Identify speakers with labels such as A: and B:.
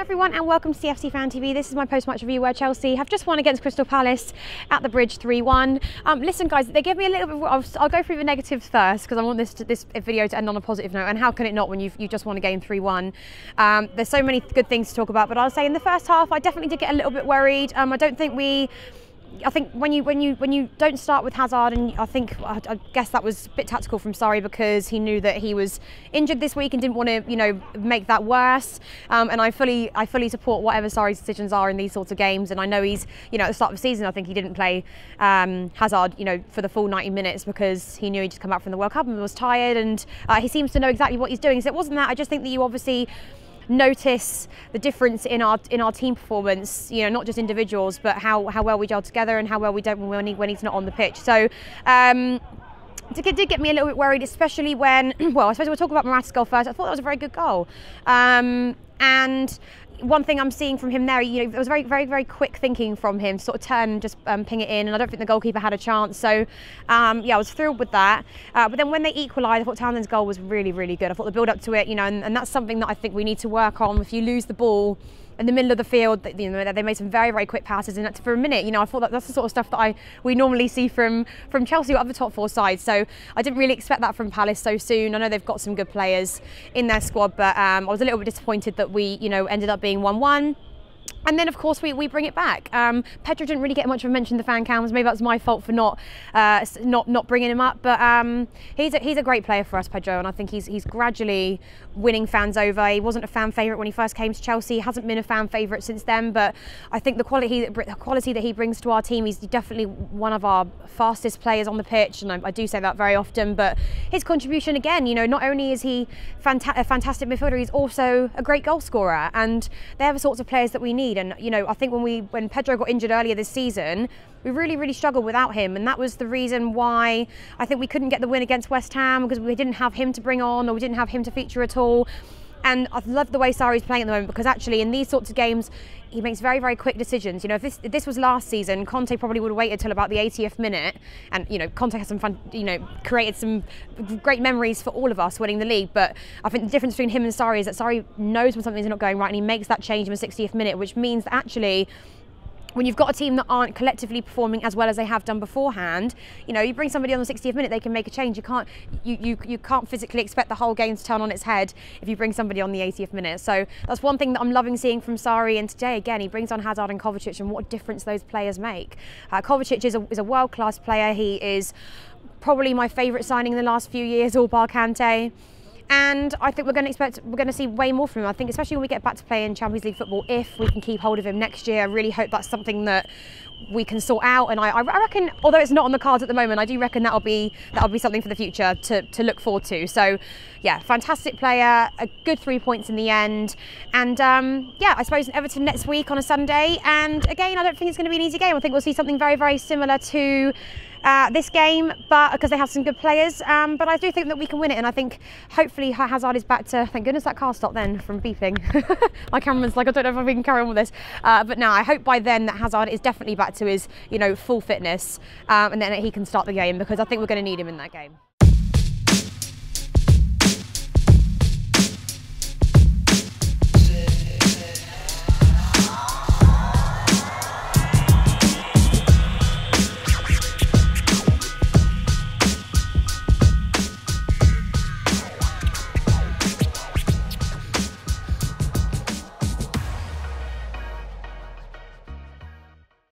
A: everyone and welcome to CFC Fan TV. This is my post-match review where Chelsea have just won against Crystal Palace at the Bridge 3-1. Listen guys, they gave me a little bit, I'll go through the negatives first because I want this video to end on a positive note, and how can it not when you just won a game 3-1. There's so many good things to talk about, but I'll say in the first half I definitely did get a little bit worried. I think when you don't start with Hazard, and I guess that was a bit tactical from Sarri because he knew that he was injured this week and didn't want to make that worse. And I fully support whatever Sarri's decisions are in these sorts of games. And I know he's at the start of the season I think he didn't play Hazard for the full 90 minutes because he knew he'd just come back from the World Cup and was tired, and he seems to know exactly what he's doing. So it wasn't that. I just think that you obviously notice the difference in our team performance, not just individuals, but how well we gel together and how well we don't when he's not on the pitch. So it did get me a little bit worried, especially when, well, I suppose we'll talk about Morata's goal first. I thought that was a very good goal. And one thing I'm seeing from him there, it was very quick thinking from him, sort of turn and just ping it in, and I don't think the goalkeeper had a chance. So yeah, I was thrilled with that. But then when they equalised, I thought Townsend's goal was really good. I thought the build up to it, and that's something that I think we need to work on. If you lose the ball in the middle of the field, they made some very quick passes, and for a minute, I thought that's the sort of stuff that we normally see from Chelsea or other top four sides. So I didn't really expect that from Palace so soon. I know they've got some good players in their squad, but I was a little bit disappointed that we ended up being 1-1. And then, of course, we bring it back. Pedro didn't really get much of a mention in the fan cams. Maybe that's my fault for not bringing him up. But he's a great player for us, Pedro, and I think he's gradually winning fans over. He wasn't a fan favourite when he first came to Chelsea. He hasn't been a fan favourite since then. But I think the quality that he brings to our team, he's definitely one of our fastest players on the pitch, and I do say that very often. But his contribution, again, not only is he a fantastic midfielder, he's also a great goal scorer, and they're the sorts of players that we need. And I think when Pedro got injured earlier this season, we really struggled without him, and that was the reason why I think we couldn't get the win against West Ham, because we didn't have him to bring on, or we didn't have him to feature at all. And I love the way Sarri's playing at the moment, because actually in these sorts of games he makes very quick decisions. If this was last season, Conte probably would have waited till about the 80th minute, and Conte has some fun, created some great memories for all of us winning the league. But I think the difference between him and Sarri is that Sarri knows when something's not going right, and he makes that change in the 60th minute, which means that actually, when you've got a team that aren't collectively performing as well as they have done beforehand, you bring somebody on the 60th minute, they can make a change. You can't physically expect the whole game to turn on its head if you bring somebody on the 80th minute. So that's one thing that I'm loving seeing from Sarri. And today, again, he brings on Hazard and Kovacic, and what a difference those players make. Kovacic is a world-class player. He is probably my favourite signing in the last few years, all bar Kante. And I think we're going to see way more from him. I think especially when we get back to play in Champions League football, if we can keep hold of him next year, I really hope that's something that we can sort out. And I reckon, although it's not on the cards at the moment, I do reckon that'll be something for the future to look forward to. So yeah, fantastic player, a good 3 points in the end. And yeah, I suppose Everton next week on a Sunday. And again, I don't think it's going to be an easy game. I think we'll see something very similar to this game, but because they have some good players, but I do think that we can win it. And I think hopefully Hazard is back to, thank goodness that car stopped then from beeping. My cameraman's like, I don't know if we can carry on with this, but now I hope by then that Hazard is definitely back to his full fitness, and then he can start the game, because I think we're going to need him in that game.